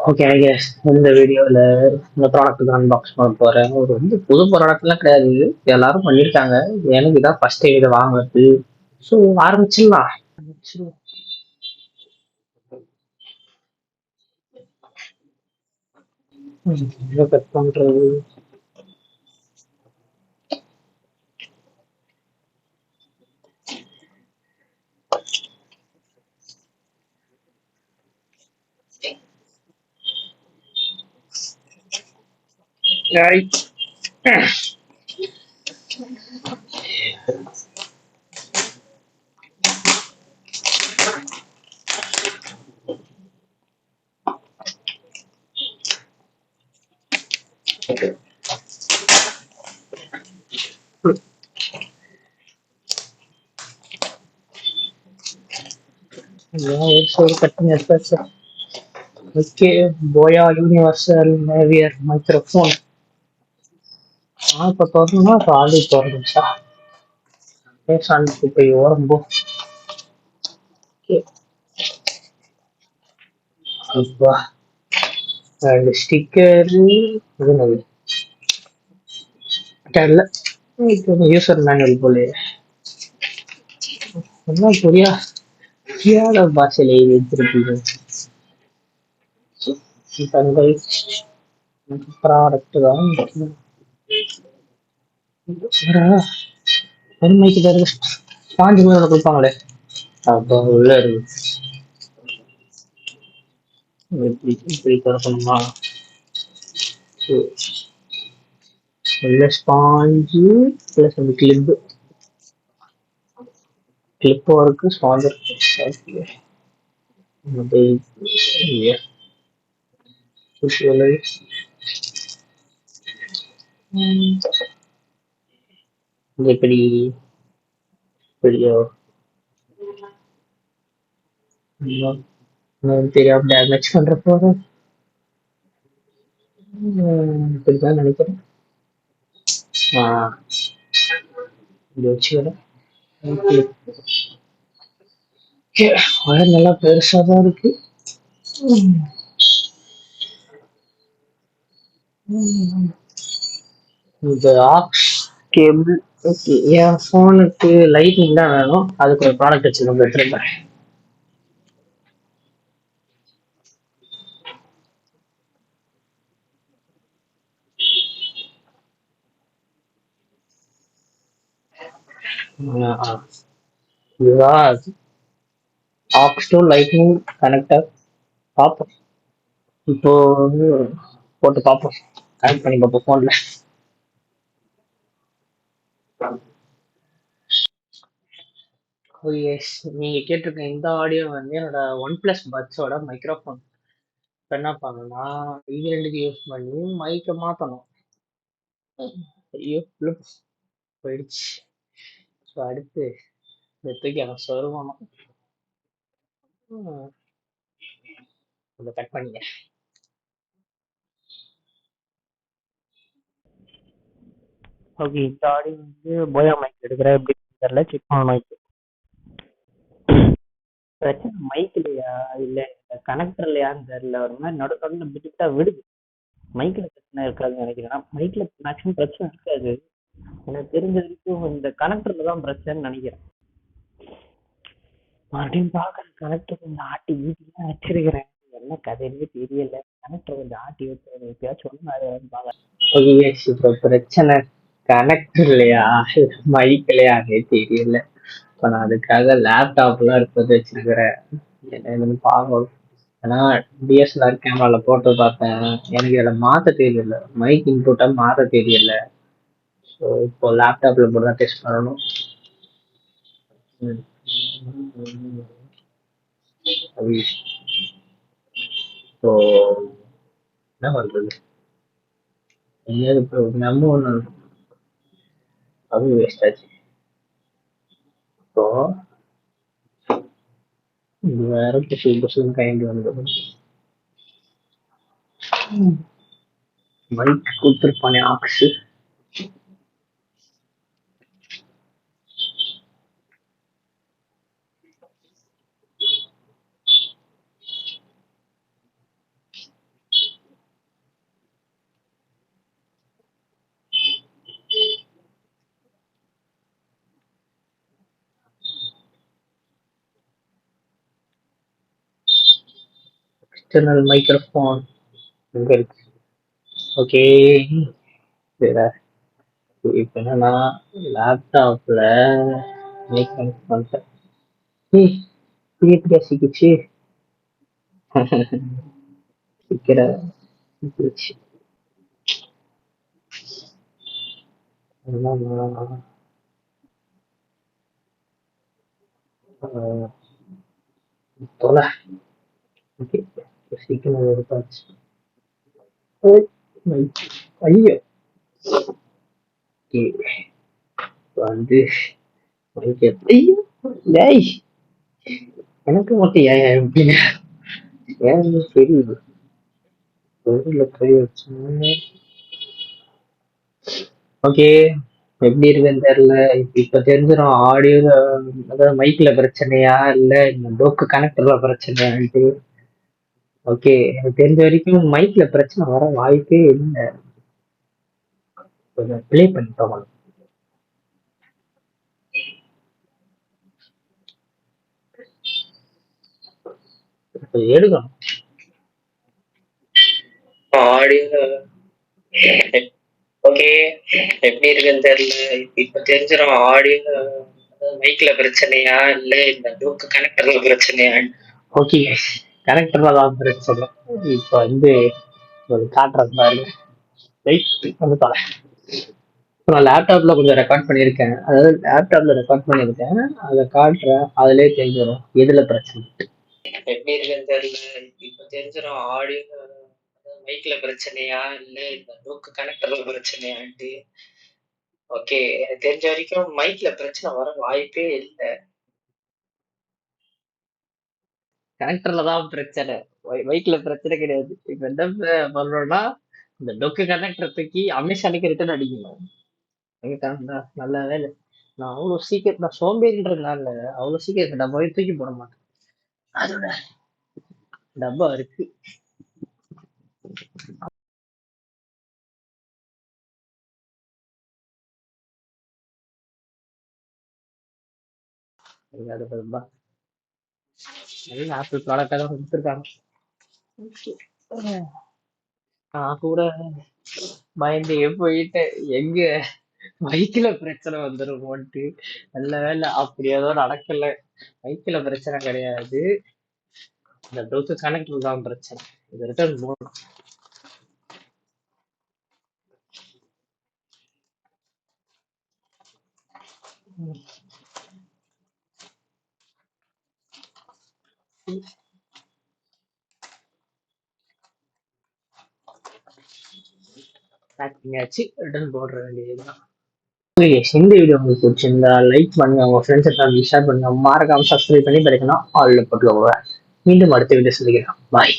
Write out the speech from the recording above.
Okay case, இந்த வீடியோவில் இந்த ப்ராடக்ட் அன்பாக்ஸ் பண்ண போகிறேன். ஒரு வந்து புது ப்ராடக்ட்லாம் கிடையாது, எல்லாரும் பண்ணியிருக்காங்க. எனக்கு இதான் ஃபர்ஸ்ட் டைம் இதை வாங்குறது. ஸோ ஆரம்பிச்சிடலாம். கட் பண்ணுறது. cutting aspects. Okay, Boya Universal Lavalier microphone. இப்போ திறந்தோம்னா இப்போ ஆல்ரெடி திறந்துச்சா? பேசாண்டு போய் ஓரம்போ. ஓகே, அப்பா ரெண்டு ஸ்டிக்கர். இது நல்லது தெரியல. யூசர் மேனுவல் போல என்ன புரியாத பாஷையில எழுதி வச்சிருப்பீங்க. தங்கள் ப்ராடக்ட் தான் பெருமைக்கு தருது. ஸ்பாஞ்சு மேல கொடுப்பாங்களே, அப்போ உள்ள இருக்கு. இப்படி இப்படி திறக்கணுமா? உள்ள ஸ்பாஞ்சு பிளஸ் அந்த கிளிப்பும் இருக்கு, ஸ்பாஞ்ச் இருக்கு. இது எப்படி பெரிய தெரியாம டேமேஜ் பண்ற போது இப்படிதான் நினைக்கிறேன். இது வச்சுக்கிறேன். வயர் நல்லா பெருசா தான் இருக்கு. இந்த ஆக்ஸ் கேபிள். ஓகே, என் ஃபோனுக்கு லைட்டிங் தான் வேணும், அதுக்கு ஒரு ப்ராடக்ட் வச்சு எடுத்துருப்பேன். இதுதான் ஆக்ஸ் டு லைட்னிங் கனெக்டர். பார்ப்போம் இப்போ வந்து போட்டு பார்ப்போம், கனெக்ட் பண்ணி பார்ப்போம் ஃபோனில். எஸ், நீங்க கேட்டிருக்க இந்த ஆடியோ வந்து என்னோட OnePlus பட்ஸோட மைக்ரோஃபோன். இப்போ என்ன பண்ணணும்னா, இது ரெண்டுக்கு யூஸ் பண்ணி மைக்கை மாற்றணும். ஐயோ போயிடுச்சு. ஸோ அடுத்து இந்த தூக்கி அவன் சொருவணும். இதை கட் பண்ணிங்க. ஓகே, இந்த ஆடியோ வந்து போயா மைக் எடுக்கிறேன் எப்படி தெரியல, செக் பண்ணணும். இப்போ பிரச்சனை மைக்லையா இல்லை கனெக்டர்லையான்னு தெரியல, ஒரு மாதிரி நடுவில் பிடிட்டா விடுது. மைக்கில் பிரச்சனை இருக்காதுன்னு நினைக்கிறேன். மைக்கில் மேக்ஸிமம் பிரச்சனை இருக்காது, எனக்கு தெரிஞ்ச வரைக்கும் இந்த கனெக்டர்ல தான் பிரச்சனைன்னு நினைக்கிறேன். மறுபடியும் பார்க்குறேன், கனெக்டர் கொஞ்சம் ஆட்டி வீட்டிலாம் வச்சிருக்கிறேன், என்ன கதையிலே தெரியல. கனெக்டர் கொஞ்சம் ஆட்டி வச்சிருக்கேன், எப்பயாச்சும் ஒன்று பார்க்குறேன். ஓகே, இப்போ பிரச்சனை கனெக்டர் இல்லையா மைக் இல்லையானே தெரியல. இப்போ நான் அதுக்காக லேப்டாப்லாம் இருக்கிறது வச்சிருக்கிறேன், என்னன்னு பார்க்கணும். ஏன்னா டிஎஸ்எல்ஆர் கேமரால போட்டு பார்த்தேன், எனக்கு இதில் மாற்ற தெரியல, மைக் இன்புட்டை மாற்ற தெரியல. ஸோ இப்போ லேப்டாப்ல போட்டு தான் டெஸ்ட் பண்ணணும். ஸோ என்ன பண்றது, எங்கேயாவது இப்போ நம்ம ஒன்று அது வேஸ்ட் ஆச்சு. இப்போ இது வேற புதுசு புதுசுன்னு கைண்டு வந்தது. மைக் கொடுத்துருப்பானே ஆக்ஸு. எக்ஸ்டர்னல் மைக்ரோஃபோன் இங்க இருக்கு. ஓகே, இப்போ என்னன்னா லேப்டாப்ல மைக் கனெக்ட் பண்ணிட்டேன். பிரியா சிக்கிச்சு சீக்கிரம் சிக்கிச்சு. தொலை. ஓகே, சீக்கிரம் எடுத்தாச்சு. ஐயோ, வந்து ஐயோ டேய், எனக்கு மட்டும் ஏன் எப்படிங்க ஏன் தெரியுது கை வச்சு. ஓகே, எப்படி இருக்குன்னு தெரியல. இப்ப தெரிஞ்சிடும் ஆடியோல, அதாவது மைக்ல பிரச்சனையா இல்ல இந்த டோக்கு கனெக்டர்ல பிரச்சனையான்ட்டு. ஓகே, எனக்கு தெரிஞ்ச வரைக்கும் மைக்ல பிரச்சனை வர வாய்ப்பே இல்லை. கொஞ்சம் ப்ளே பண்ணிட்டோம். எடுக்கணும் ஆடியோ. ஓகே, எப்படி இருக்குன்னு தெரியல. இப்ப தெரிஞ்சிடும் ஆடியோ மைக்ல பிரச்சனையா இல்ல இந்த டோக்கு கனெக்டர்ல பிரச்சனையா. ஓகே, கனெக்டர்ல தான் பிரச்சனை. இப்ப வந்து காட்டுறது பாருங்க. வந்து தொலை. நான் லேப்டாப்ல கொஞ்சம் ரெக்கார்ட் பண்ணியிருக்கேன். அதாவது லேப்டாப்ல ரெக்கார்ட் பண்ணியிருக்கேன், அதை காட்டுறேன். அதுலயே தெரிஞ்சிடும் எதுல பிரச்சனை. எப்படி இருக்குன்னு தெரியல. இப்ப தெரிஞ்சிடும் ஆடியோ மைக்ல பிரச்சனையா இல்ல இந்த டோக்கு கனெக்டர்ல பிரச்சனையான்ட்டு. ஓகே, எனக்கு தெரிஞ்ச வரைக்கும் மைக்ல பிரச்சனை வர வாய்ப்பே இல்லை. கனெக்டர்ல தான் பிரச்சனை, மைக்ல பிரச்சனை கிடையாது. இப்ப என்ன பண்றோம்னா, இந்த டொக்கு கனெக்டர் தூக்கி அமேசானுக்கு ரிட்டர்ன் அடிக்கணும். நல்ல வேலை. நான் அவ்வளவு சீக்கிரம், நான் சோம்பேறின்றதுனால அவ்வளவு சீக்கிரம் டப்பாவே தூக்கி போட மாட்டேன். அதோட டப்பா இருக்கு. ஆப்பிள் ப்ராடக்டா தான் கொடுத்துருக்காங்க. நான் கூட பயந்து போயிட்டு எங்க மைக்கில பிரச்சனை வந்துருமோன்ட்டு. நல்ல வேலை அப்படி ஏதோ நடக்கல. மைக்கில பிரச்சனை கிடையாது, இந்த டோக்கு கனெக்டர் தான் பிரச்சனை. இது ரிட்டர்ன் போகணும். ரிட்டர்ன் போடுற வேண்டியதுதான். இந்த வீடியோ உங்களுக்கு பிடிச்சிருந்தா லைக் பண்ணுங்க, உங்க ஃப்ரெண்ட்ஸ் ஷேர் பண்ணுங்க, மறக்காம சப்ஸ்கிரைப் பண்ணி கிடைக்கணும் ஆல்ல போட்டுக்கோங்க. மீண்டும் அடுத்த வீடியோ சந்திக்கிறேன். பாய்.